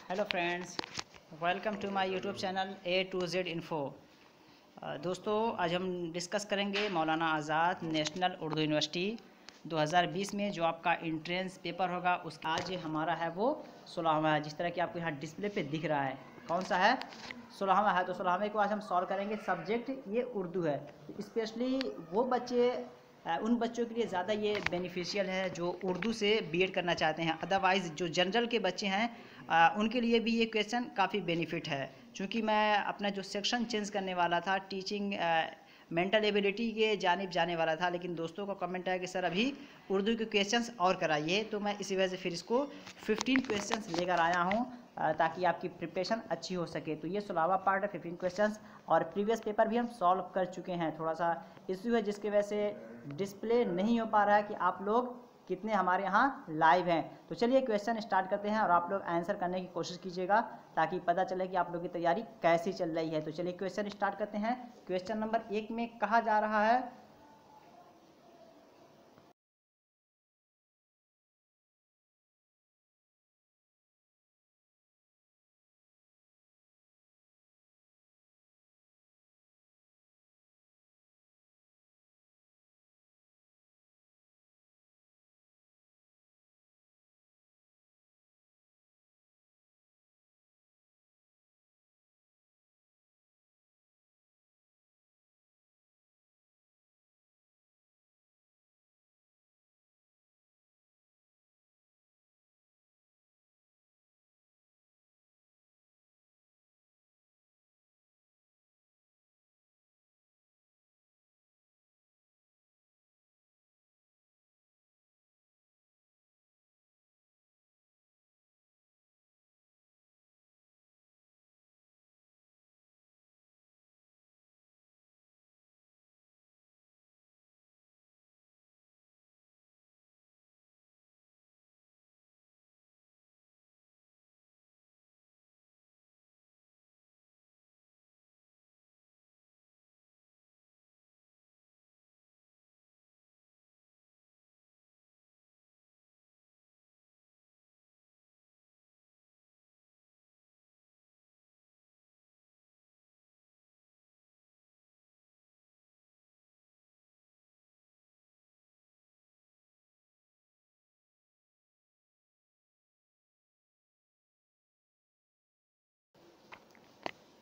Hello friends, welcome to my YouTube channel A to Z info. दोस्तों, आज हम discuss करेंगे मौलाना आज़ाद नेशनल उर्दू यूनिवर्सिटी 2020 में जो आपका एंट्रेंस पेपर होगा उसका आज हमारा है वो 16वां है। जिस तरह कि आपको यहाँ डिस्प्ले पे दिख रहा है, कौन सा है? 16वां है। तो 16वें को आज हम सॉल्व करेंगे। सब्जेक्ट ये उर्दू है। स्पेशली वो बच्चे उन बच्चों के लिए ज़्यादा ये बेनिफिशियल है जो उर्दू से बीएड करना चाहते हैं। अदरवाइज़ जो जनरल के बच्चे हैं उनके लिए भी ये क्वेश्चन काफ़ी बेनिफिट है। चूँकि मैं अपना जो सेक्शन चेंज करने वाला था, टीचिंग मेंटल एबिलिटी के जानिब जाने वाला था, लेकिन दोस्तों का कमेंट है कि सर अभी उर्दू के क्वेश्चंस और कराइए, तो मैं इसी वजह से फिर इसको 15 क्वेश्चंस लेकर आया हूँ ताकि आपकी प्रिपरेशन अच्छी हो सके। तो ये 16वां पार्ट है, 15 क्वेश्चंस। और प्रीवियस पेपर भी हम सॉल्व कर चुके हैं। थोड़ा सा इश्यू है जिसकी वजह से डिस्प्ले नहीं हो पा रहा है कि आप लोग कितने हमारे यहाँ लाइव हैं। तो चलिए क्वेश्चन स्टार्ट करते हैं और आप लोग आंसर करने की कोशिश कीजिएगा ताकि पता चले कि आप लोग की तैयारी कैसी चल रही है। तो चलिए क्वेश्चन स्टार्ट करते हैं। क्वेश्चन नंबर 1 में कहा जा रहा है,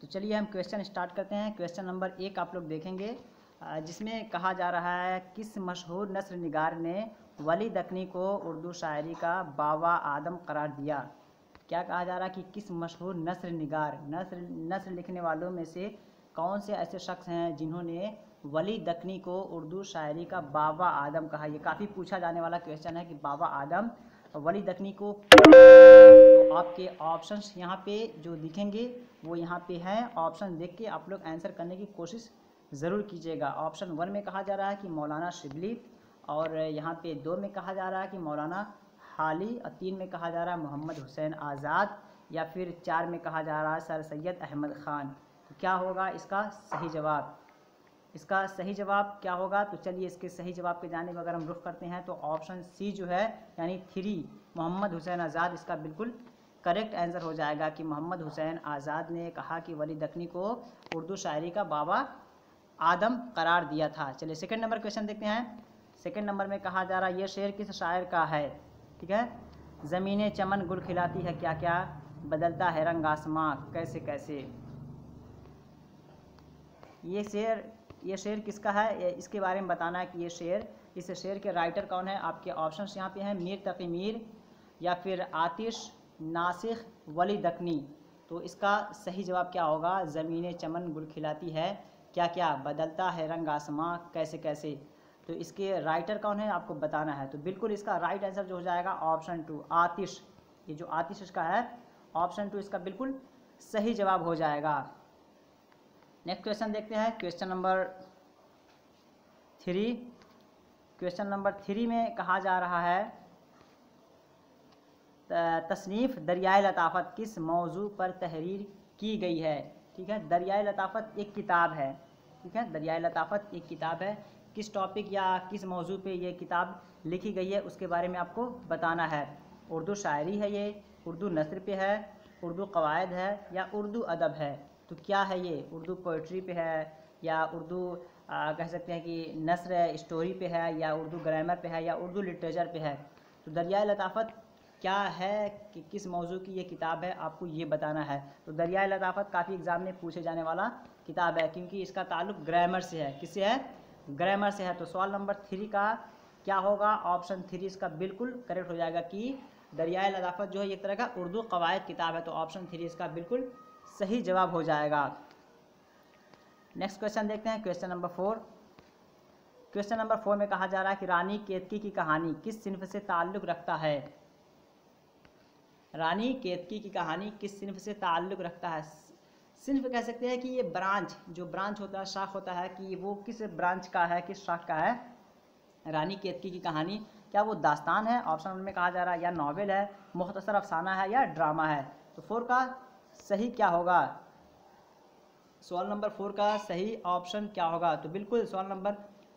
तो चलिए हम क्वेश्चन स्टार्ट करते हैं। क्वेश्चन नंबर 1 आप लोग देखेंगे, जिसमें कहा जा रहा है किस मशहूर नस्र निगार ने वली दक्नी को उर्दू शायरी का बावा आदम करार दिया। क्या कहा जा रहा है कि किस मशहूर नस्र निगार, नस्र लिखने वालों में से कौन से ऐसे शख्स हैं जिन्होंने वली दक्नी को उर्दू शायरी का बावा आदम कहा। ये काफ़ी पूछा जाने वाला क्वेश्चन है कि बावा आदम वली दक्नी को। तो आपके ऑप्शंस यहाँ पे जो दिखेंगे वो यहाँ पे हैं। ऑप्शन देख के आप लोग आंसर करने की कोशिश ज़रूर कीजिएगा। ऑप्शन 1 में कहा जा रहा है कि मौलाना शिबली, और यहाँ पे 2 में कहा जा रहा है कि मौलाना हाली, और 3 में कहा जा रहा है मोहम्मद हुसैन आज़ाद, या फिर 4 में कहा जा रहा है सर सैयद अहमद ख़ान। तो क्या होगा इसका सही जवाब? इसका सही जवाब क्या होगा? तो चलिए इसके सही जवाब पे जाने में अगर हम रुख करते हैं तो ऑप्शन सी जो है यानी 3 मोहम्मद हुसैन आज़ाद इसका बिल्कुल करेक्ट आंसर हो जाएगा कि मोहम्मद हुसैन आज़ाद ने कहा कि वली दक्नी को उर्दू शायरी का बाबा आदम करार दिया था। चलिए सेकंड नंबर क्वेश्चन देखते हैं। सेकंड नंबर में कहा जा रहा है ये शेर किस शायर का है? ठीक है, ज़मीने चमन गुल खिलाती है क्या क्या, बदलता है रंग आसमां कैसे कैसे। ये शेर किसका है, इसके बारे में बताना है कि इस शेर के राइटर कौन है। आपके ऑप्शंस यहाँ पे हैं मीर तकी मीर, या फिर आतिश, नासिख, वली दक्नी। तो इसका सही जवाब क्या होगा? ज़मीने चमन गुल खिलाती है क्या क्या, बदलता है रंग आसमां कैसे कैसे। तो इसके राइटर कौन है आपको बताना है। तो बिल्कुल इसका राइट आंसर जो हो जाएगा ऑप्शन 2 आतिश। ये जो आतिश इसका है ऑप्शन 2 इसका बिल्कुल सही जवाब हो जाएगा। नेक्स्ट क्वेश्चन देखते हैं। Question number 3। क्वेश्चन नंबर 3 में कहा जा रहा है तसनीफ़ दरियाए लताफ़त किस मौजू पर तहरीर की गई है। ठीक है, दरियाए लताफ़त एक किताब है। ठीक है, दरियाए लताफ़त एक किताब है। किस टॉपिक या किस मौजू पे ये किताब लिखी गई है उसके बारे में आपको बताना है। उर्दू शायरी है, ये उर्दू नस्र पे है, उर्दू कवायद है या उर्दू अदब है? तो क्या है ये? उर्दू पोइट्री पे है या उर्दू कह सकते हैं कि नस्र स्टोरी पे है या उर्दू ग्रामर पे है या उर्दू लिटरेचर पे है? तो दरियाए लताफ़त क्या है कि किस मौजू की ये किताब है, आपको ये बताना है। तो दरियाए लताफ़त काफ़ी एग्ज़ाम में पूछे जाने वाला किताब है क्योंकि इसका ताल्लुक ग्रामर से है। किससे है? ग्रामर से है। तो सवाल नंबर 3 का क्या होगा? ऑप्शन 3 इसका बिल्कुल करेक्ट हो जाएगा कि दरियाए लताफ़त जो है एक तरह का उर्दू कवायद किताब है। तो ऑप्शन 3 इसका बिल्कुल सही जवाब हो जाएगा। नेक्स्ट क्वेश्चन देखते हैं, क्वेश्चन नंबर 4। क्वेश्चन नंबर 4 में कहा जा रहा है कि रानी केतकी की कहानी किस सिन्फ से ताल्लुक़ रखता है? रानी केतकी की कहानी किस सिन्फ से ताल्लुक़ रखता है? सिन्फ कह सकते हैं कि ये ब्रांच, जो ब्रांच होता है, शाख होता है, कि वो किस ब्रांच का है, किस शाख का है। रानी केतकी की कहानी क्या वो दास्तान है? ऑप्शन 1 में कहा जा रहा है, या नॉवेल है, मुख्तसर अफसाना है या ड्रामा है? तो 4 का सही क्या होगा? सवाल नंबर 4 का सही ऑप्शन क्या होगा? तो बिल्कुल सवाल नंबर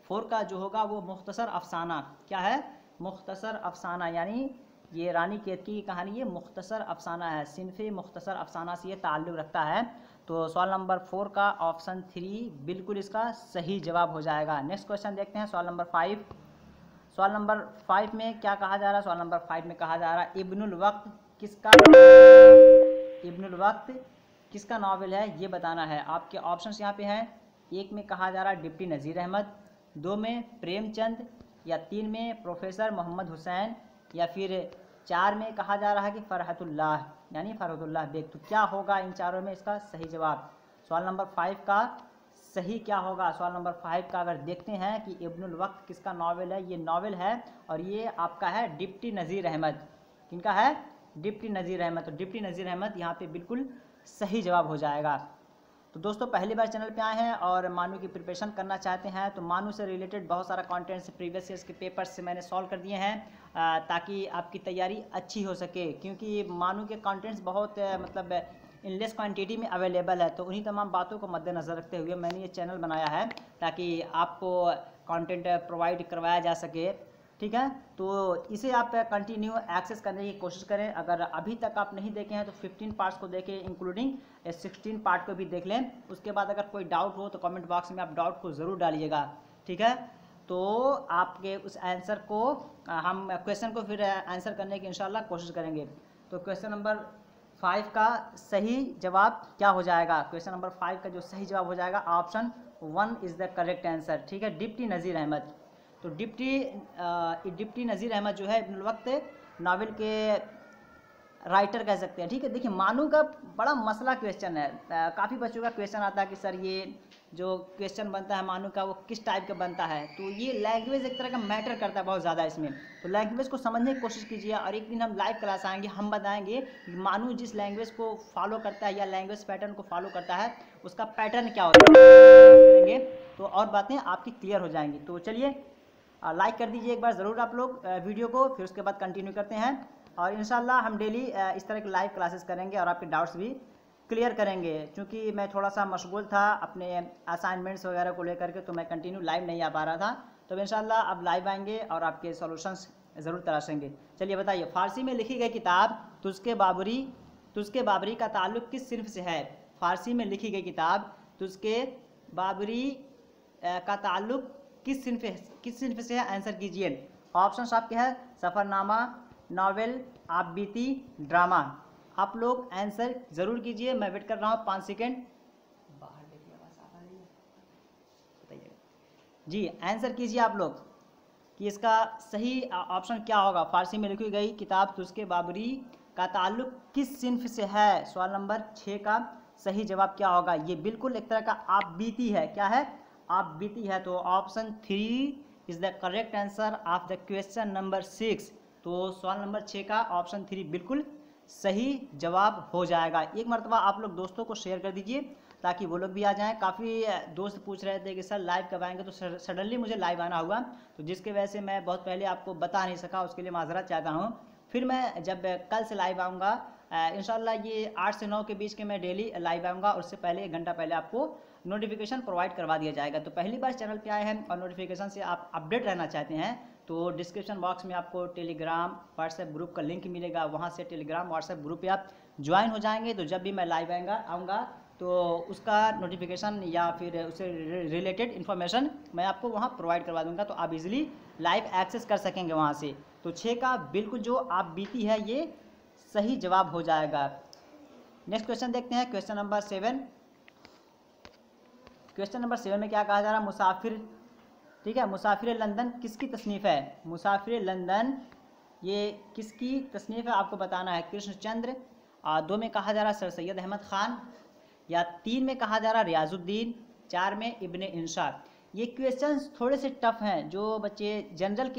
4 का जो होगा वो मुख्तसर अफसाना। क्या है? मुख्तसर अफसाना, यानी ये रानी केतकी की कहानी ये मुख्तसर अफसाना है, सिन्फ़े मुख्तसर अफसाना से ये ताल्लुक़ रखता है। तो सवाल नंबर 4 का ऑप्शन 3 बिल्कुल इसका सही जवाब हो जाएगा। नेक्स्ट क्वेश्चन देखते हैं, सवाल नंबर 5। सवाल नंबर 5 में क्या कहा जा रहा है? सवाल नंबर 5 में कहा जा रहा है इब्नुल वक्त किसका नावल है, ये बताना है। आपके ऑप्शंस यहाँ पे हैं। 1 में कहा जा रहा है डिप्टी नज़ीर अहमद, 2 में प्रेमचंद, या 3 में प्रोफेसर मोहम्मद हुसैन, या फिर 4 में कहा जा रहा है कि फ़रहतुल्लाह, यानी फ़रहतुल्लाह बेग। तो क्या होगा इन चारों में इसका सही जवाब? सवाल नंबर 5 का सही क्या होगा? सवाल नंबर 5 का अगर देखते हैं कि इब्नुल वक्त किसका नावल है, ये नावल है और ये आपका है डिप्टी नज़ीर अहमद। किनका है? डिप्टी नज़ीर अहमद। तो डिप्टी नज़ीर अहमद यहाँ पे बिल्कुल सही जवाब हो जाएगा। तो दोस्तों पहली बार चैनल पे आए हैं और मानू की प्रिपरेशन करना चाहते हैं तो मानू से रिलेटेड बहुत सारा कंटेंट्स प्रीवियस ईयर्स के पेपर्स से मैंने सॉल्व कर दिए हैं ताकि आपकी तैयारी अच्छी हो सके, क्योंकि मानू के कंटेंट्स बहुत मतलब इनलेस क्वांटिटी में अवेलेबल है। तो उन्हीं तमाम बातों को मद्देनज़र रखते हुए मैंने ये चैनल बनाया है ताकि आपको कंटेंट प्रोवाइड करवाया जा सके। ठीक है, तो इसे आप कंटिन्यू एक्सेस करने की कोशिश करें। अगर अभी तक आप नहीं देखे हैं तो 15 पार्ट्स को देखें, इंक्लूडिंग 16 पार्ट को भी देख लें। उसके बाद अगर कोई डाउट हो तो कमेंट बॉक्स में आप डाउट को ज़रूर डालिएगा। ठीक है, तो आपके उस आंसर को हम क्वेश्चन को फिर आंसर करने की इंशाल्लाह कोशिश करेंगे। तो क्वेश्चन नंबर 5 का सही जवाब क्या हो जाएगा? क्वेश्चन नंबर 5 का जो सही जवाब हो जाएगा option 1 is the correct answer. ठीक है, डिप्टी नज़ीर अहमद। तो डिप्टी नज़ीर अहमद जो है इब्नुल वक्त नावल के राइटर कह सकते हैं। ठीक है, देखिए मानू का बड़ा मसला क्वेश्चन है। काफ़ी बच्चों का क्वेश्चन आता है कि सर ये जो क्वेश्चन बनता है मानू का वो किस टाइप का बनता है। तो ये लैंग्वेज एक तरह का मैटर करता है बहुत ज़्यादा इसमें। तो लैंग्वेज को समझने की कोशिश कीजिए और एक दिन हम लाइव क्लास आएंगे, हम बताएंगे कि मानू जिस लैंग्वेज को फॉलो करता है या लैंग्वेज पैटर्न को फॉलो करता है उसका पैटर्न क्या होता है करेंगे, तो और बातें आपकी क्लियर हो जाएंगी। तो चलिए लाइक कर दीजिए एक बार ज़रूर आप लोग वीडियो को, फिर उसके बाद कंटिन्यू करते हैं और इंशाल्लाह हम डेली इस तरह की लाइव क्लासेस करेंगे और आपके डाउट्स भी क्लियर करेंगे। क्योंकि मैं थोड़ा सा मशगूल था अपने असाइनमेंट्स वगैरह को लेकर के, तो मैं कंटिन्यू लाइव नहीं आ पा रहा था। तो इंशाल्लाह अब लाइव आएंगे और आपके सॉल्यूशंस ज़रूर तलाशेंगे। चलिए बताइए, फ़ारसी में लिखी गई किताब तुज़के बाबरी का ताल्लुक़ किस सिन्फ से है? फ़ारसी में लिखी गई किताब तुज़के बाबरी का ताल्लुक़ किस सिन्फ से है? आंसर कीजिए। ऑप्शंस आपके हैं सफ़रनामा, नावल, आप बीती, ड्रामा। आप लोग आंसर ज़रूर कीजिए, मैं वेट कर रहा हूँ 5 सेकेंड। बाहर देखिए आवाज़ आ रही है, बताइएगा जी। आंसर कीजिए आप लोग कि इसका सही ऑप्शन क्या होगा। फ़ारसी में लिखी गई किताब तुज़के बाबरी का ताल्लुक़ किस सिन्फ से है? सवाल नंबर 6 का सही जवाब क्या होगा? ये बिल्कुल एक तरह का आप बीती है। क्या है? आप बीती है। तो option 3 is the correct answer of the question number 6। तो सवाल नंबर 6 का ऑप्शन 3 बिल्कुल सही जवाब हो जाएगा। एक मरतबा आप लोग दोस्तों को शेयर कर दीजिए ताकि वो लोग भी आ जाएं। काफ़ी दोस्त पूछ रहे थे कि सर लाइव कब आएंगे, तो सडनली मुझे लाइव आना हुआ, तो जिसके वजह से मैं बहुत पहले आपको बता नहीं सका, उसके लिए माजरत चाहता हूँ। फिर मैं जब कल से लाइव आऊँगा इंशाल्लाह, ये 8 से 9 के बीच के मैं डेली लाइव आऊँगा, उससे पहले 1 घंटा पहले आपको नोटिफिकेशन प्रोवाइड करवा दिया जाएगा। तो पहली बार चैनल पे आए हैं और नोटिफिकेशन से आप अपडेट रहना चाहते हैं तो डिस्क्रिप्शन बॉक्स में आपको टेलीग्राम व्हाट्सएप ग्रुप का लिंक मिलेगा, वहाँ से टेलीग्राम व्हाट्सएप ग्रुप पे आप ज्वाइन हो जाएंगे। तो जब भी मैं लाइव आऊँगा तो उसका नोटिफिकेशन या फिर उससे रिलेटेड इन्फॉर्मेशन मैं आपको वहाँ प्रोवाइड करवा दूँगा, तो आप इजीली लाइव एक्सेस कर सकेंगे वहाँ से। तो 6 का बिल्कुल जो आप बीती है ये सही जवाब हो जाएगा। नेक्स्ट क्वेश्चन देखते हैं, क्वेश्चन नंबर 7। क्वेश्चन नंबर 7 में क्या कहा जा रहा है, मुसाफिर, ठीक है, मुसाफिर लंदन किसकी तसनीफ़ है? मुसाफिर लंदन ये किसकी तसनीफ़ है आपको बताना है। कृष्णचंद्र, 2 में कहा जा रहा है सर सैयद अहमद ख़ान, या 3 में कहा जा रहा है रियाजुद्दीन, 4 में इब्ने इंशा। ये क्वेश्चंस थोड़े से टफ हैं, जो बच्चे जनरल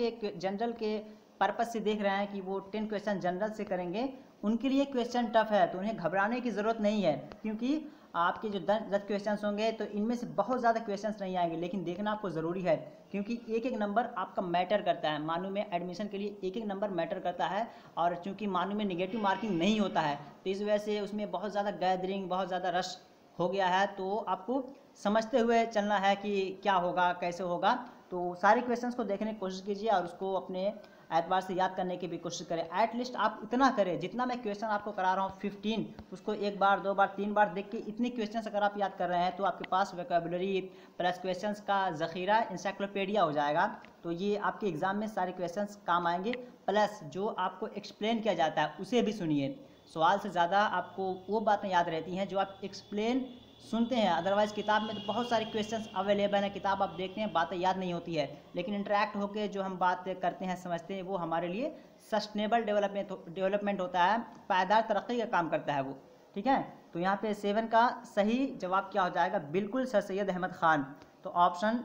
के पर्पस से देख रहे हैं कि वो 10 क्वेश्चन जनरल से करेंगे, उनके लिए क्वेश्चन टफ है, तो उन्हें घबराने की ज़रूरत नहीं है, क्योंकि आपके जो 10 क्वेश्चंस होंगे तो इनमें से बहुत ज़्यादा क्वेश्चंस नहीं आएंगे, लेकिन देखना आपको ज़रूरी है, क्योंकि एक एक नंबर आपका मैटर करता है। मानू में एडमिशन के लिए एक एक नंबर मैटर करता है, और चूंकि मानू में नेगेटिव मार्किंग नहीं होता है, तो इस वजह से उसमें बहुत ज़्यादा गैदरिंग, बहुत ज़्यादा रश हो गया है। तो आपको समझते हुए चलना है कि क्या होगा, कैसे होगा। तो सारे क्वेश्चंस को देखने की कोशिश कीजिए और उसको अपने एतबार से याद करने की भी कोशिश करें। एटलीस्ट आप इतना करें, जितना मैं क्वेश्चन आपको करा रहा हूँ 15, उसको 1 बार 2 बार 3 बार देख के इतने क्वेश्चंस अगर आप याद कर रहे हैं तो आपके पास वोकैबुलरी प्लस क्वेश्चंस का ज़ख़ीरा इंसाइक्लोपीडिया हो जाएगा। तो ये आपके एग्ज़ाम में सारे क्वेश्चंस काम आएंगे, प्लस जो आपको एक्सप्लेन किया जाता है उसे भी सुनिए। सवाल से ज़्यादा आपको वो बातें याद रहती हैं जो आप एक्सप्लेन सुनते हैं, अदरवाइज़ किताब में तो बहुत सारे क्वेश्चंस अवेलेबल हैं, किताब आप देखते हैं बातें याद नहीं होती है, लेकिन इंटरेक्ट होकर जो हम बात करते हैं, समझते हैं, वो हमारे लिए सस्टेनेबल डेवलपमेंट होता है, पायदार तरक्की का काम करता है वो, ठीक है। तो यहाँ पे 7 का सही जवाब क्या हो जाएगा, बिल्कुल सर सैयद अहमद ख़ान। तो ऑप्शन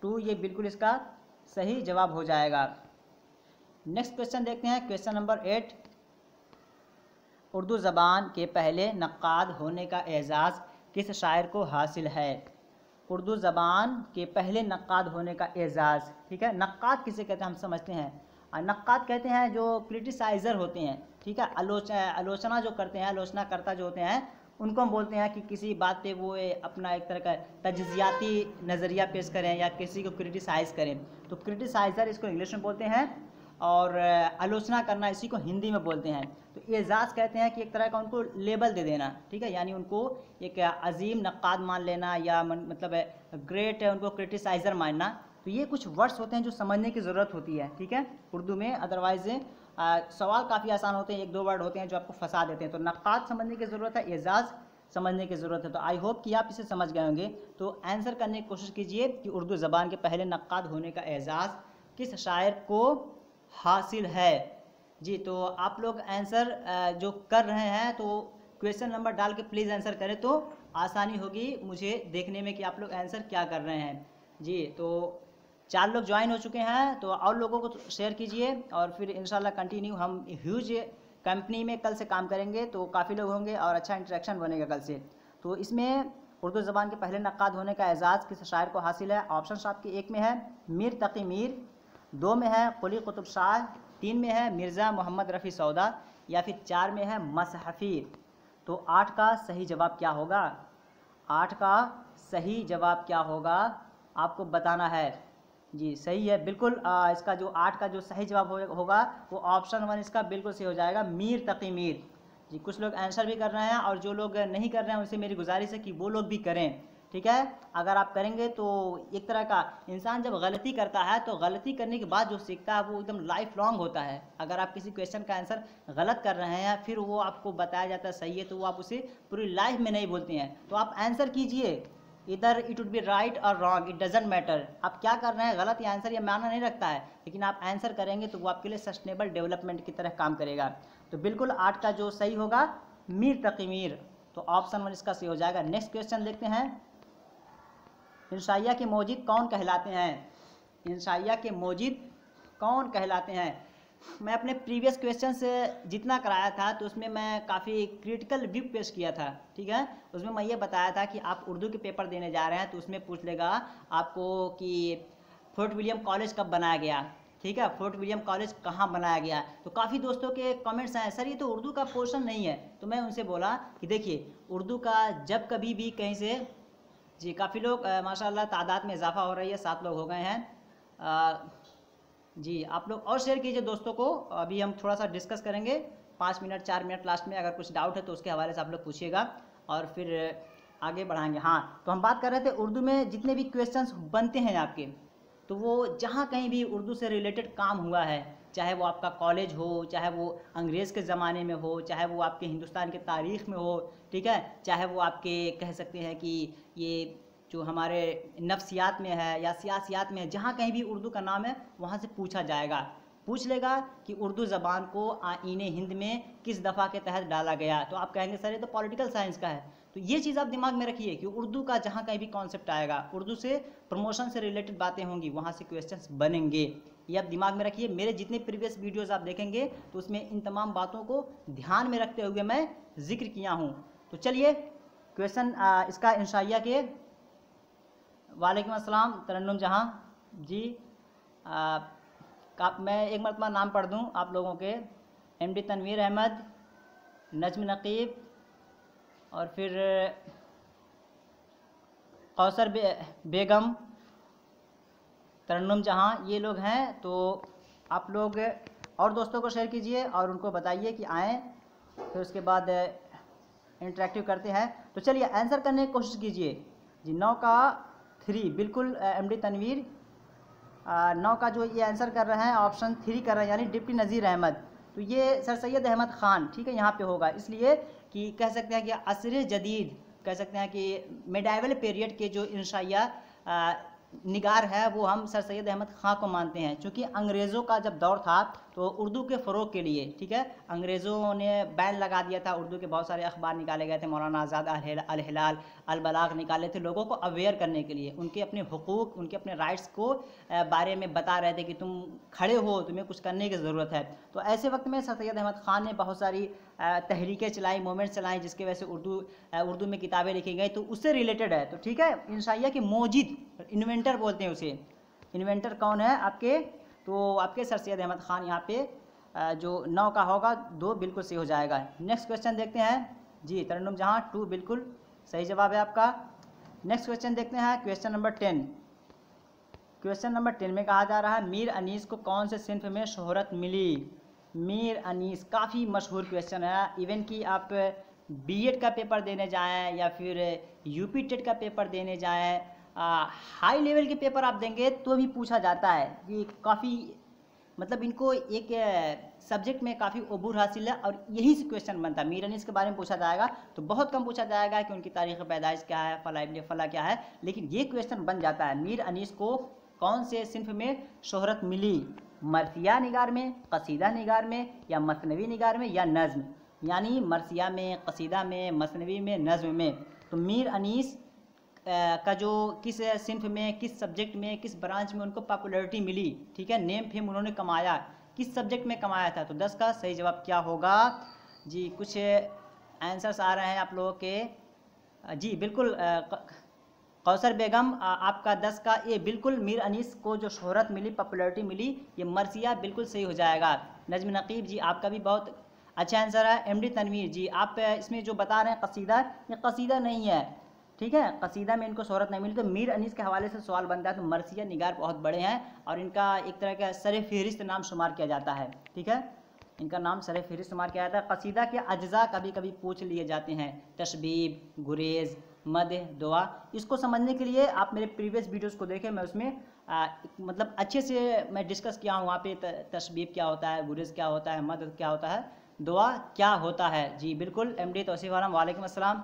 2 ये बिल्कुल इसका सही जवाब हो जाएगा। नेक्स्ट क्वेश्चन देखते हैं, क्वेश्चन नंबर 8। उर्दू ज़बान के पहले नक्काद होने का एजाज़ किस शायर को हासिल है? उर्दू ज़बान के पहले नक्काद होने का एजाज़, ठीक है। नक्काद किसे कहते हैं हम समझते हैं, नक्काद कहते हैं जो क्रिटिसाइज़र होते हैं, ठीक है, आलोचना जो करते हैं, आलोचना करता जो होते हैं, उनको हम बोलते हैं कि किसी बात पे वो अपना एक तरह का तजज़ियाती नज़रिया पेश करें या किसी को क्रिटिसाइज़ करें, तो क्रिटिसाइज़र इसको इंग्लिश में बोलते हैं, और आलोचना करना इसी को हिंदी में बोलते हैं। तो एजाज़ कहते हैं कि एक तरह का उनको लेबल दे देना, ठीक है, यानी उनको एक अजीम नक्काद मान लेना, या मतलब ग्रेट है उनको क्रिटिसाइज़र मानना। तो ये कुछ वर्ड्स होते हैं जो समझने की ज़रूरत होती है, ठीक है, उर्दू में। अदरवाइज़ सवाल काफ़ी आसान होते हैं, 1-2 वर्ड होते हैं जो आपको फंसा देते हैं। तो नक्काद समझने की ज़रूरत है, एजाज़ समझने की ज़रूरत है। तो आई होप कि आप इसे समझ गए होंगे। तो आंसर करने की कोशिश कीजिए कि उर्दू ज़बान के पहले नक्काद होने का एजाज़ किस शायर को हासिल है। जी, तो आप लोग आंसर जो कर रहे हैं तो क्वेश्चन नंबर डाल के प्लीज़ आंसर करें, तो आसानी होगी मुझे देखने में कि आप लोग आंसर क्या कर रहे हैं। जी, तो 4 लोग ज्वाइन हो चुके हैं, तो और लोगों को शेयर कीजिए, और फिर इंशाल्लाह कंटिन्यू हम ह्यूज कंपनी में कल से काम करेंगे, तो काफ़ी लोग होंगे और अच्छा इंटरेक्शन बनेगा कल से। तो इसमें उर्दू ज़बान के पहले नक्काद होने का एजाज़ किस शायर को हासिल है? ऑप्शन आपके 1 में है मीर तकी मीर, 2 में है कुली कुतुब शाह, 3 में है मिर्ज़ा मोहम्मद रफ़ी सौदा, या फिर 4 में है मसहफ़ी। तो 8 का सही जवाब क्या होगा? 8 का सही जवाब क्या होगा आपको बताना है। जी, सही है बिल्कुल। इसका जो 8 का जो सही जवाब होगा वो ऑप्शन 1 इसका बिल्कुल सही हो जाएगा, मीर तकी मीर। जी, कुछ लोग आंसर भी कर रहे हैं, और जो लोग नहीं कर रहे हैं उनसे मेरी गुजारिश है कि वो लोग भी करें, ठीक है। अगर आप करेंगे तो एक तरह का इंसान जब गलती करता है तो गलती करने के बाद जो सीखता है वो एकदम लाइफ लॉन्ग होता है। अगर आप किसी क्वेश्चन का आंसर गलत कर रहे हैं, फिर वो आपको बताया जाता है सही है, तो वो आप उसे पूरी लाइफ में नहीं बोलते हैं। तो आप आंसर कीजिए, इधर इट वुड बी राइट और रॉन्ग, इट डजेंट मैटर। आप क्या कर रहे हैं, गलत या आंसर, ये मायना नहीं रखता है, लेकिन आप आंसर करेंगे तो वो आपके लिए सस्टेनेबल डेवलपमेंट की तरह काम करेगा। तो बिल्कुल 8 का जो सही होगा मीर तकी मीर, तो ऑप्शन 1 इसका सही हो जाएगा। नेक्स्ट क्वेश्चन देखते हैं, इंशाइया के मौजिद कौन कहलाते हैं? इंशाइया के मौजिद कौन कहलाते हैं? मैं अपने प्रीवियस क्वेश्चन से जितना कराया था तो उसमें मैं काफ़ी क्रिटिकल व्यू पेश किया था, ठीक है। उसमें मैं ये बताया था कि आप उर्दू के पेपर देने जा रहे हैं तो उसमें पूछ लेगा आपको कि फोर्ट विलियम कॉलेज कब बनाया गया, ठीक है, फोर्ट विलियम कॉलेज कहाँ बनाया गया। तो काफ़ी दोस्तों के कमेंट्स आए, सर ये तो उर्दू का पोर्शन नहीं है। तो मैं उनसे बोला कि देखिए, उर्दू का जब कभी भी कहीं से, जी काफ़ी लोग माशाल्लाह तादाद में इजाफा हो रही है, 7 लोग हो गए हैं। जी आप लोग और शेयर कीजिए दोस्तों को। अभी हम थोड़ा सा डिस्कस करेंगे 5 मिनट 4 मिनट लास्ट में, अगर कुछ डाउट है तो उसके हवाले से आप लोग पूछिएगा और फिर आगे बढ़ाएंगे। हाँ, तो हम बात कर रहे थे उर्दू में जितने भी क्वेश्चंस बनते हैं आपके, तो वो जहाँ कहीं भी उर्दू से रिलेटेड काम हुआ है, चाहे वो आपका कॉलेज हो, चाहे वो अंग्रेज़ के ज़माने में हो, चाहे वो आपके हिंदुस्तान के तारीख़ में हो, ठीक है, चाहे वो आपके कह सकते हैं कि ये जो हमारे नफ्सियात में है या सियासियात में है, जहाँ कहीं भी उर्दू का नाम है वहाँ से पूछा जाएगा। पूछ लेगा कि उर्दू ज़बान को आईन हिंद में किस दफ़ा के तहत डाला गया, तो आप कहेंगे सर ये तो पॉलिटिकल साइंस का है। तो ये चीज़ आप दिमाग में रखिए कि उर्दू का जहाँ कहीं भी कॉन्सेप्ट आएगा, उर्दू से प्रमोशन से रिलेटेड बातें होंगी, वहाँ से क्वेश्चंस बनेंगे। ये आप दिमाग में रखिए। मेरे जितने प्रीवियस वीडियोस आप देखेंगे तो उसमें इन तमाम बातों को ध्यान में रखते हुए मैं जिक्र किया हूँ। तो चलिए क्वेश्चन इसका इंशाइया के। वालेकुम अस्सलाम तरन्नुम जहाँ जी। मैं एक मरतबा नाम पढ़ दूँ आप लोगों के, एमडी तनवीर अहमद, नज्म नकीब और फिर कौसर बेगम, तरन्नुम जहाँ, ये लोग हैं। तो आप लोग और दोस्तों को शेयर कीजिए और उनको बताइए कि आएँ, फिर उसके बाद इंटरेक्टिव करते हैं। तो चलिए आंसर करने की कोशिश कीजिए जी। 9 का 3 बिल्कुल एमडी तनवीर 9 का जो ये आंसर कर रहे हैं ऑप्शन 3 कर रहे हैं, यानी डिप्टी नज़ीर अहमद। तो ये सर सैयद अहमद ख़ान, ठीक है, यहाँ पे होगा, इसलिए कि कह सकते हैं कि असर जदीद, कह सकते हैं कि मिडाइवल पीरियड के जो इंशाइया निगार है वो हम सर सैयद अहमद ख़ान को मानते हैं। चूँकि अंग्रेज़ों का जब दौर था तो उर्दू के फ़रोग़ के लिए, ठीक है, अंग्रेज़ों ने बैन लगा दिया था, उर्दू के बहुत सारे अखबार निकाले गए थे, मौलाना आज़ाद, अल हिलाल, अल बलाग निकाले थे लोगों को अवेयर करने के लिए, उनके अपने हुकूक, उनके अपने राइट्स को बारे में बता रहे थे कि तुम खड़े हो, तुम्हें कुछ करने की ज़रूरत है। तो ऐसे वक्त में सर सैयद अहमद ख़ान ने बहुत सारी तहरीकें चलाई, मूवमेंट्स चलाई, जिसकी वजह से उर्दू में किताबें लिखी गई, तो उससे रिलेटेड है। तो ठीक है, इंशाइया के मोजिद, इन्वेंटर बोलते हैं उसे। इन्वेंटर कौन है आपके? तो आपके सर सैयद अहमद ख़ान। यहाँ पे जो 9 का होगा 2 बिल्कुल सही हो जाएगा। नेक्स्ट क्वेश्चन देखते हैं जी। तरन्नुम जहाँ 2 बिल्कुल सही जवाब है आपका। नेक्स्ट क्वेश्चन देखते हैं, क्वेश्चन नंबर 10। क्वेश्चन नंबर 10 में कहा जा रहा है मीर अनीस को कौन से सिंफ में शोहरत मिली? मीर अनीस काफ़ी मशहूर क्वेश्चन है। इवन कि आप बीएड का पेपर देने जाएं या फिर यूपी टेट का पेपर देने जाएं, हाई लेवल के पेपर आप देंगे तो भी पूछा जाता है। ये काफ़ी मतलब इनको एक सब्जेक्ट में काफ़ी अबूर हासिल है और यही से क्वेश्चन बनता है। मीर अनीस के बारे में पूछा जाएगा तो बहुत कम पूछा जाएगा कि उनकी तारीख़ पैदाइश क्या है, फला इब्न फला क्या है, लेकिन ये क्वेश्चन बन जाता है मीर अनीस को कौन से सिंफ में शोहरत मिली? मरसिया निगार में, कसीदा निगार में, या मसनवी निगार में, या नज़्म। यानी मरसिया में, कसीदा में, मसनवी में, नज़्म में। तो मीर अनीस का जो किस सिंफ में, किस सब्जेक्ट में, किस ब्रांच में उनको पॉपुलैरिटी मिली, ठीक है, नेम फेम उन्होंने कमाया, किस सब्जेक्ट में कमाया था? तो 10 का सही जवाब क्या होगा जी? कुछ आंसर्स आ रहे हैं आप लोगों के जी। बिल्कुल कौसर बेगम आपका 10 का ए बिल्कुल, मीर अनीस को जो शोहरत मिली, पॉपुलैरिटी मिली, ये मरसिया बिल्कुल सही हो जाएगा। नज्म नकीब जी आपका भी बहुत अच्छा आंसर है। एमडी तनवीर जी आप इसमें जो बता रहे हैं कसीदा, ये कसीदा नहीं है, ठीक है, कसीदा में इनको शोहरत नहीं मिली। तो मीर अनीस के हवाले से सवाल बनता है तो मरसिया निगार बहुत बड़े हैं और इनका एक तरह का सर फहरिस्त नाम शुमार किया जाता है, ठीक है, इनका नाम सर फहरिस्त शुमार किया जाता है। कसीदा के अज्जा कभी कभी पूछ लिए जाते हैं, तशबीब, गुरेज, मद, दुआ। इसको समझने के लिए आप मेरे प्रीवियस वीडियोस को देखें, मैं उसमें मतलब अच्छे से मैं डिस्कस किया हूँ। वहाँ पे तशबीब क्या होता है, गुरेज क्या होता है, मद क्या होता है, दुआ क्या होता है। जी बिल्कुल एमडी तौसीफ आलम, वालेकुम अस्सलाम।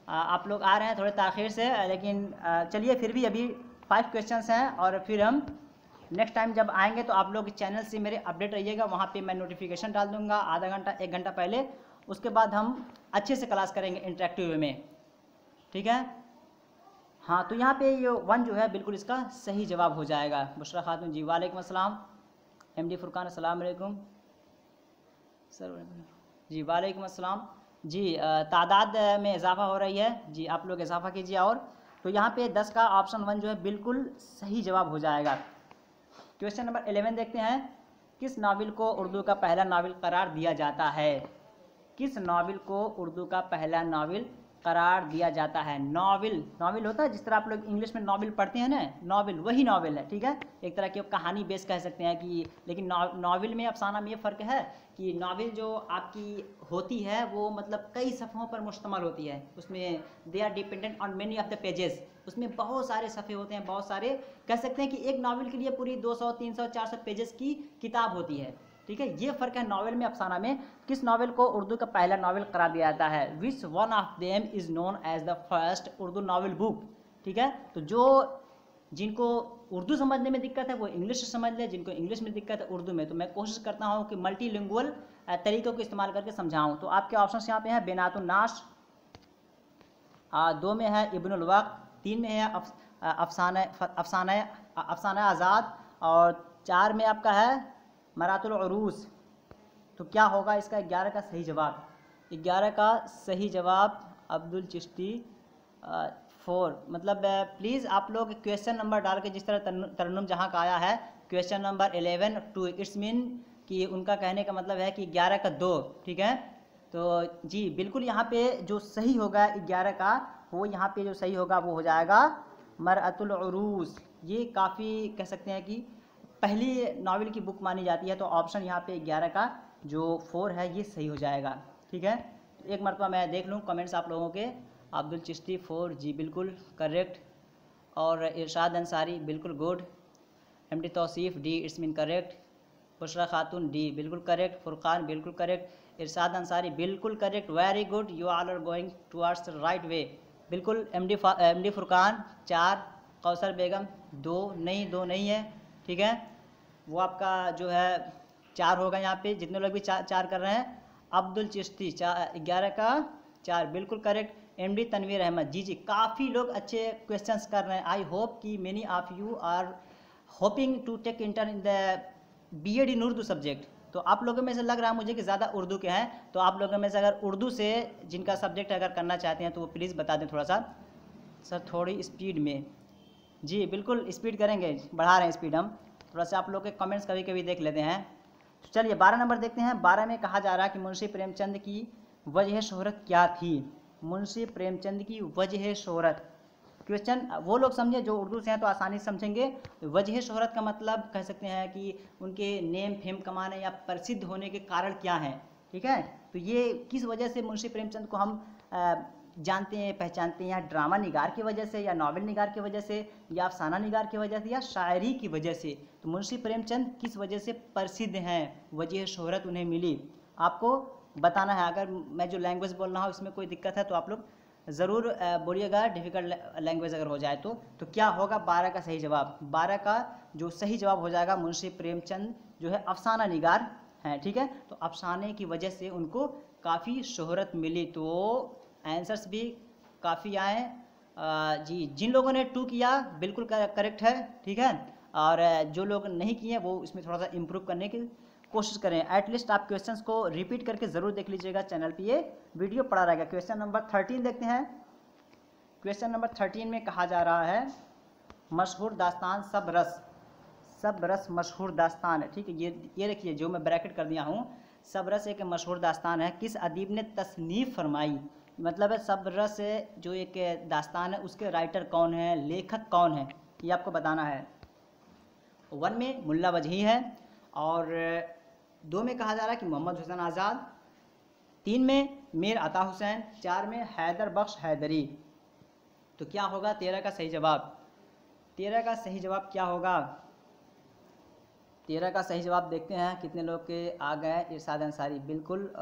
आप लोग आ रहे हैं थोड़े ताख़ीर से, लेकिन चलिए फिर भी अभी 5 क्वेश्चंस हैं और फिर हम नेक्स्ट टाइम जब आएंगे तो आप लोग चैनल से मेरे अपडेट रहिएगा, वहाँ पे मैं नोटिफिकेशन डाल दूँगा आधा घंटा 1 घंटा पहले। उसके बाद हम अच्छे से क्लास करेंगे इंटरेक्टिव वे में, ठीक है। हाँ, तो यहाँ पे ये 1 जो है बिल्कुल इसका सही जवाब हो जाएगा। बुशरा खातून जी वालेकुम अस्सलाम। एमडी फुरकान अस्सलाम वालेकुम सर जी। वालेकुम अस्सलाम जी। तादाद में इजाफा हो रही है जी, आप लोग इजाफा कीजिए। और तो यहाँ पे 10 का ऑप्शन 1 जो है बिल्कुल सही जवाब हो जाएगा। क्वेश्चन नंबर 11 देखते हैं। किस नावल को उर्दू का पहला नावल करार दिया जाता है? किस नावल को उर्दू का पहला नावल करार दिया जाता है। नॉवेल, नॉवेल होता है जिस तरह आप लोग इंग्लिश में नॉवेल पढ़ते हैं ना, नॉवेल वही नॉवेल है, ठीक है। एक तरह की कहानी बेस कह सकते हैं कि, लेकिन नॉवेल में अफसाना में ये फ़र्क है कि नॉवेल जो आपकी होती है वो मतलब कई सफ़ों पर मुश्तमल होती है, उसमें they are dependent on many of the pages, उसमें बहुत सारे सफ़े होते हैं, बहुत सारे कह सकते हैं कि एक नॉवेल के लिए पूरी 200, 300, 400 पेजेस की किताब होती है, ठीक है। ये फ़र्क है नॉवेल में अफसाना में। किस नॉवेल को उर्दू का पहला नॉवेल करार दिया जाता है? Which one of them is known as the first Urdu novel book, ठीक है। तो जो जिनको उर्दू समझने में दिक्कत है वो इंग्लिश समझ ले, जिनको इंग्लिश में दिक्कत है उर्दू में। तो मैं कोशिश करता हूँ कि मल्टीलिंगुअल तरीक़ों को इस्तेमाल करके समझाऊँ। तो आपके ऑप्शन यहाँ पे हैं बेनातुन नाश, 2 में है इब्नुल वक्त, 3 में है अफसाना आज़ाद, और 4 में आपका है मरातुल उरूस। तो क्या होगा इसका 11 का सही जवाब? 11 का सही जवाब अब्दुल चिश्ती 4। मतलब प्लीज़ आप लोग क्वेश्चन नंबर डाल के, जिस तरह तरन्नुम जहाँ का आया है क्वेश्चन नंबर 11 2, इट्स मीन कि उनका कहने का मतलब है कि 11 का 2, ठीक है। तो जी बिल्कुल यहाँ पे जो सही होगा 11 का, वो यहाँ पे जो सही होगा वो हो जाएगा मरअतुल उरूस। ये काफ़ी कह सकते हैं कि पहली नावल की बुक मानी जाती है। तो ऑप्शन यहाँ पे 11 का जो 4 है ये सही हो जाएगा, ठीक है। एक मरतबा मैं देख लूँ कमेंट्स आप लोगों के। अब्दुल चिश्ती 4 जी बिल्कुल करेक्ट, और इरशाद अंसारी बिल्कुल good, MD Tauseef D it's mean correct, Bushra Khatoon D बिल्कुल करेक्ट, फुरकान बिल्कुल करेक्ट, इरशाद अंसारी बिल्कुल correct, very good, you all are going towards the right way, बिल्कुल। एमडी फुरकान 4, कौसर बेगम 2 नहीं है, ठीक है। वो आपका जो है 4 होगा यहाँ पे, जितने लोग भी 4 कर रहे हैं। अब्दुल चिश्ती 11 का 4 बिल्कुल करेक्ट। एमडी तनवीर अहमद जी काफ़ी लोग अच्छे क्वेश्चंस कर रहे हैं। आई होप कि many of you are hoping to take inter in the BEd in Urdu subject. तो आप लोगों में से लग रहा है मुझे कि ज़्यादा उर्दू के हैं। तो आप लोगों में से अगर उर्दू से जिनका सब्जेक्ट अगर करना चाहते हैं तो वो प्लीज़ बता दें थोड़ा सा। सर थोड़ी स्पीड में, जी बिल्कुल स्पीड करेंगे, बढ़ा रहे हैं स्पीड हम। थोड़ा सा आप लोग के कमेंट्स कभी कभी देख लेते हैं। तो चलिए 12 नंबर देखते हैं। 12 में कहा जा रहा है कि मुंशी प्रेमचंद की वजह शोहरत क्या थी? मुंशी प्रेमचंद की वजह शोहरत। क्वेश्चन वो लोग समझे जो उर्दू से हैं तो आसानी से समझेंगे। वजह शोहरत का मतलब कह सकते हैं कि उनके नेम फेम कमाने या प्रसिद्ध होने के कारण क्या हैं, ठीक है। तो ये किस वजह से मुंशी प्रेमचंद को हम जानते हैं, पहचानते हैं? या ड्रामा निगार की वजह से, या नावल निगार की वजह से, या अफसाना निगार की वजह से, या शायरी की वजह से? तो मुंशी प्रेमचंद किस वजह से प्रसिद्ध हैं, वजह शोहरत उन्हें मिली, आपको बताना है। अगर मैं जो लैंग्वेज बोल रहा हूँ इसमें कोई दिक्कत है तो आप लोग ज़रूर बोलिएगा, डिफ़िकल्ट लैंग्वेज अगर हो जाए तो क्या होगा 12 का सही जवाब? 12 का जो सही जवाब हो जाएगा मुंशी प्रेमचंद जो है अफसाना निगार हैं, ठीक है। तो अफसाने की वजह से उनको काफ़ी शोहरत मिली। तो आंसर्स भी काफ़ी आए जी। जिन लोगों ने 2 किया बिल्कुल करेक्ट है, ठीक है। और जो लोग नहीं किए वो इसमें थोड़ा सा इम्प्रूव करने की कोशिश करें। एटलीस्ट आप क्वेश्चंस को रिपीट करके ज़रूर देख लीजिएगा, चैनल पे ये वीडियो पड़ा रहेगा। क्वेश्चन नंबर 13 देखते हैं। क्वेश्चन नंबर 13 में कहा जा रहा है मशहूर दास्तान सब रस मशहूर दास्तान है, ठीक है। ये देखिए जो मैं ब्रैकेट कर दिया हूँ, सब रस एक मशहूर दास्तान है। किस अदीब ने तसनीफ़ फरमाई? मतलब है सब रस जो एक दास्तान है उसके राइटर कौन है, लेखक कौन है, ये आपको बताना है। 1 में मुल्ला वजही है, और 2 में कहा जा रहा है कि मोहम्मद हुसैन आज़ाद, 3 में मीर अता हुसैन, 4 में हैदर बख्श हैदरी। तो क्या होगा 13 का सही जवाब? 13 का सही जवाब क्या होगा? 13 का सही जवाब देखते हैं कितने लोग के आ गए। इरशाद अंसारी बिल्कुल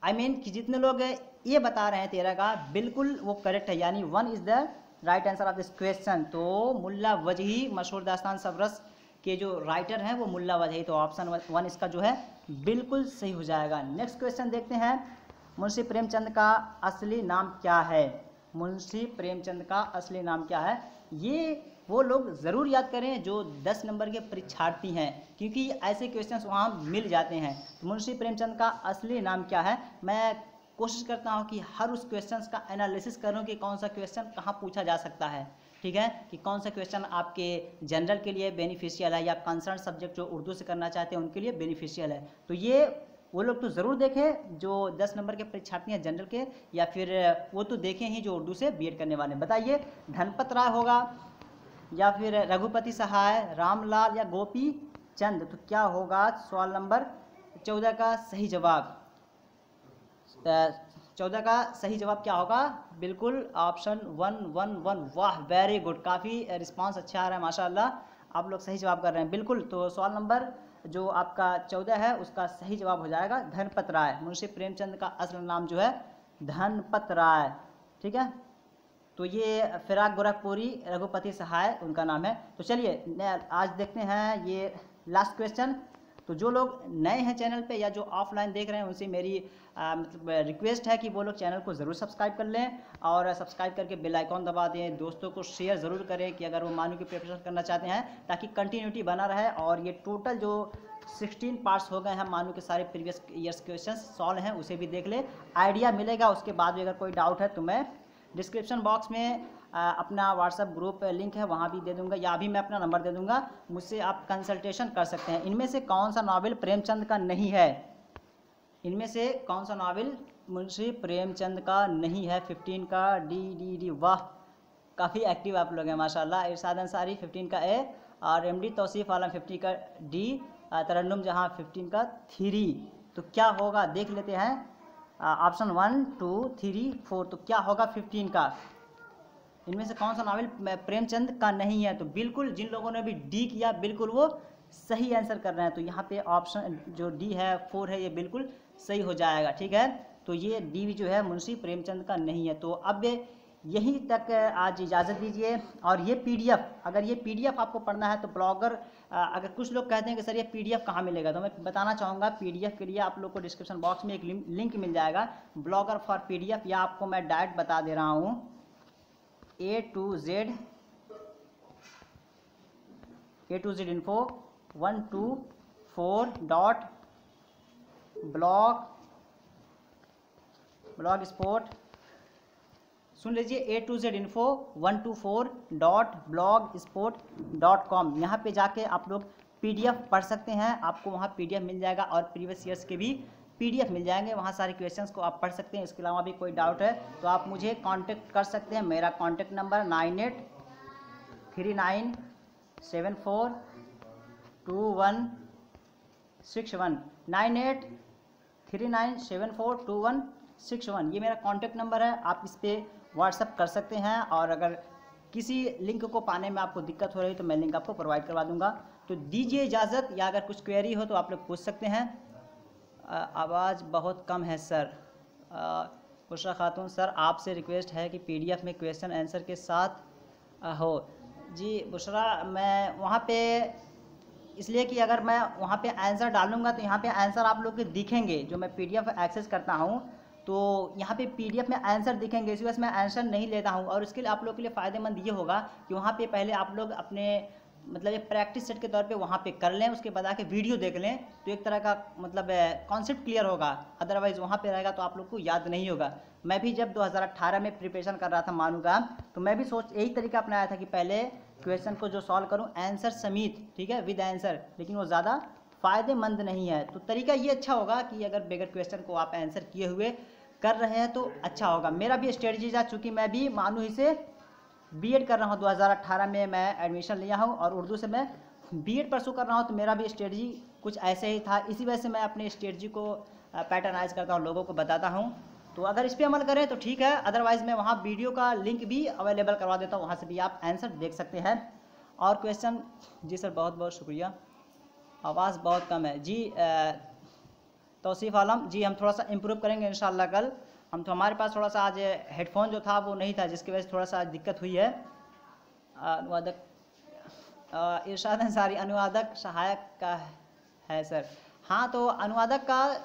कि जितने लोग ये बता रहे हैं 13 का बिल्कुल वो करेक्ट है, यानी 1 is the right answer of this question. तो मुल्ला वजही मशहूर दास्तान सबरस के जो राइटर हैं वो मुल्ला वजही। तो ऑप्शन 1 इसका जो है बिल्कुल सही हो जाएगा। नेक्स्ट क्वेश्चन देखते हैं। मुंशी प्रेमचंद का असली नाम क्या है? मुंशी प्रेमचंद का असली नाम क्या है? ये वो लोग ज़रूर याद करें जो 10 नंबर के परीक्षार्थी हैं, क्योंकि ऐसे क्वेश्चंस वहाँ मिल जाते हैं। तो मुंशी प्रेमचंद का असली नाम क्या है? मैं कोशिश करता हूँ कि हर उस क्वेश्चंस का एनालिसिस करूँ कि कौन सा क्वेश्चन कहाँ पूछा जा सकता है, ठीक है, कि कौन सा क्वेश्चन आपके जनरल के लिए बेनिफिशियल है या कंसर्न सब्जेक्ट जो उर्दू से करना चाहते हैं उनके लिए बेनिफिशियल है। तो ये वो लोग तो ज़रूर देखें जो 10 नंबर के परीक्षार्थी हैं जनरल के, या फिर वो तो देखें ही जो उर्दू से बीएड करने वाले हैं। बताइए, धनपत राय होगा या फिर रघुपति सहाय, रामलाल या गोपी चंद? तो क्या होगा सवाल नंबर 14 का सही जवाब? 14 का सही जवाब क्या होगा? बिल्कुल ऑप्शन 111। वाह, वेरी गुड, काफ़ी रिस्पांस अच्छा आ रहा है माशाल्लाह, आप लोग सही जवाब कर रहे हैं। बिल्कुल, तो सवाल नंबर जो आपका 14 है उसका सही जवाब हो जाएगा धनपत राय। मुंशी प्रेमचंद का असल नाम जो है धनपत राय, ठीक है। तो ये फिराक गोरखपुरी, रघुपति सहाय उनका नाम है। तो चलिए आज देखते हैं ये लास्ट क्वेश्चन। तो जो लोग नए हैं चैनल पे या जो ऑफलाइन देख रहे हैं उनसे मेरी मतलब रिक्वेस्ट है कि वो लोग चैनल को ज़रूर सब्सक्राइब कर लें और सब्सक्राइब करके बेल आइकॉन दबा दें। दोस्तों को शेयर ज़रूर करें कि अगर वो मानू की प्रिपरेशन करना चाहते हैं, ताकि कंटिन्यूटी बना रहे। और ये टोटल जो 16 पार्ट्स हो गए हैं मानू के सारे प्रीवियस ईयर्स क्वेश्चन सॉल्व हैं, उसे भी देख ले, आइडिया मिलेगा। उसके बाद भी अगर कोई डाउट है तो मैं डिस्क्रिप्शन बॉक्स में अपना व्हाट्सएप ग्रुप लिंक है वहाँ भी दे दूंगा, या भी मैं अपना नंबर दे दूंगा, मुझसे आप कंसल्टेशन कर सकते हैं। इनमें से कौन सा नावल प्रेमचंद का नहीं है? इनमें से कौन सा नावल मुंशी प्रेमचंद का नहीं है? 15 का डी। वाह, काफ़ी एक्टिव आप लोग हैं माशाल्लाह। इरशाद अंसारी 15 का ए, और एमडी तौसीफ आलम 50 का डी, तरन्नुम जहाँ 15 का 3। तो क्या होगा देख लेते हैं। ऑप्शन 1 2 3 4, तो क्या होगा 15 का? इनमें से कौन सा नावल प्रेमचंद का नहीं है? तो बिल्कुल जिन लोगों ने भी डी किया बिल्कुल वो सही आंसर कर रहे हैं। तो यहाँ पे ऑप्शन जो डी है 4 है, ये बिल्कुल सही हो जाएगा, ठीक है। तो ये डी जो है मुंशी प्रेमचंद का नहीं है। तो अब यहीं तक आज इजाज़त दीजिए। और ये पीडीएफ, अगर ये पीडीएफ आपको पढ़ना है तो ब्लॉगर, अगर कुछ लोग कहते हैं कि सर ये पीडीएफ कहाँ मिलेगा, तो मैं बताना चाहूँगा पीडीएफ के लिए आप लोग को डिस्क्रिप्शन बॉक्स में एक लिंक मिल जाएगा, ब्लॉगर फॉर पीडीएफ। या आपको मैं डायरेक्ट बता दे रहा हूँ, A to Z info 124 dot blogspot, सुन लीजिए, A to Z info 124 dot blogspot.com। यहाँ पे जाके आप लोग पीडीएफ पढ़ सकते हैं, आपको वहाँ पीडीएफ मिल जाएगा और प्रीवियस ईयर्स के भी पीडीएफ मिल जाएंगे, वहाँ सारे क्वेश्चंस को आप पढ़ सकते हैं। इसके अलावा भी कोई डाउट है तो आप मुझे कांटेक्ट कर सकते हैं। मेरा कांटेक्ट नंबर 9839742161, 9839742161, ये मेरा कांटेक्ट नंबर है। आप इस पर व्हाट्सअप कर सकते हैं, और अगर किसी लिंक को पाने में आपको दिक्कत हो रही तो मैं लिंक आपको प्रोवाइड करवा दूंगा। तो दीजिए इजाज़त, या अगर कुछ क्वेरी हो तो आप लोग पूछ सकते हैं। आवाज़ बहुत कम है सर। बुशरा खातून, सर आपसे रिक्वेस्ट है कि पीडीएफ में क्वेश्चन आंसर के साथ हो। जी बुशरा, मैं वहाँ पे इसलिए कि अगर मैं वहाँ पे आंसर डालूँगा तो यहाँ पे आंसर आप लोग के दिखेंगे, जो मैं पीडीएफ एक्सेस करता हूँ तो यहाँ पे पीडीएफ में आंसर दिखेंगे, इसी वजह से मैं आंसर नहीं लेता हूँ। और इसके लिए आप लोग के लिए फ़ायदेमंद ये होगा कि वहाँ पे पहले आप लोग अपने मतलब ये प्रैक्टिस सेट के तौर पे वहाँ पे कर लें, उसके बाद आके वीडियो देख लें, तो एक तरह का मतलब कॉन्सेप्ट क्लियर होगा। अदरवाइज़ वहाँ पे रहेगा तो आप लोग को याद नहीं होगा। मैं भी जब 2018 में प्रिपरेशन कर रहा था मानू का, तो मैं भी यही तरीका अपनाया था कि पहले क्वेश्चन को जो सॉल्व करूँ आंसर समेत, ठीक है, विद आंसर, लेकिन वो ज़्यादा फ़ायदेमंद नहीं है। तो तरीका ये अच्छा होगा कि अगर बगैर क्वेश्चन को आप आंसर किए हुए कर रहे हैं तो अच्छा होगा। मेरा भी स्ट्रेटजी था, चूँकि मैं भी मानू ही से बीएड कर रहा हूँ, 2018 में मैं एडमिशन लिया हूँ और उर्दू से मैं बीएड परसू कर रहा हूँ, तो मेरा भी स्ट्रेटजी कुछ ऐसे ही था। इसी वजह से मैं अपने स्ट्रेटजी को पैटर्नाइज करता हूँ, लोगों को बताता हूँ। तो अगर इस पर अमल करें तो ठीक है, अदरवाइज़ मैं वहाँ वीडियो का लिंक भी अवेलेबल करवा देता हूँ, वहाँ से भी आप आंसर देख सकते हैं। और क्वेश्चन, जी सर बहुत बहुत शुक्रिया। आवाज़ बहुत कम है जी। तौसीफ आलम जी, हम थोड़ा सा इम्प्रूव करेंगे इंशाल्लाह कल। हम तो हमारे पास थोड़ा सा आज हेडफोन जो था वो नहीं था, जिसकी वजह से थोड़ा सा दिक्कत हुई है। अनुवादक इरशाद अंसारी अनुवादक सहायक का है सर। हाँ, तो अनुवादक का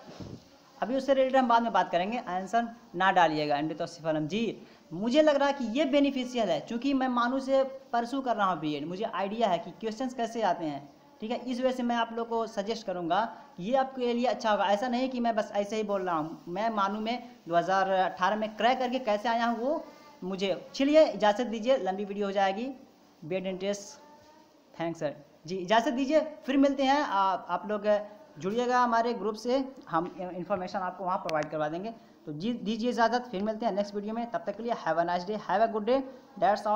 अभी उससे रिलेटेड हम बाद में बात करेंगे, आंसर ना डालिएगा। एंडी तौसीफ आलम जी, मुझे लग रहा है कि ये बेनिफिशियल है, क्योंकि मैं मानू से परसू कर रहा हूँ बीएड, मुझे आइडिया है कि क्वेश्चंस कैसे आते हैं, ठीक है। इस वजह से मैं आप लोग को सजेस्ट करूंगा ये आपके लिए अच्छा होगा। ऐसा नहीं कि मैं बस ऐसे ही बोल रहा हूँ, मैं मानू में 2018 में क्रैक करके कैसे आया हूँ वो मुझे। चलिए इजाज़त दीजिए, लंबी वीडियो हो जाएगी। बेड इंटरेस्ट, थैंक्स सर जी, इजाज़त दीजिए, फिर मिलते हैं। आप लोग जुड़िएगा हमारे ग्रुप से, हम इन्फॉर्मेशन आपको वहाँ प्रोवाइड करवा देंगे। तो जी दीजिए इजाज़त, फिर मिलते हैं नेक्स्ट वीडियो में। तब तक के लिए have a nice day, have a good day, that's all.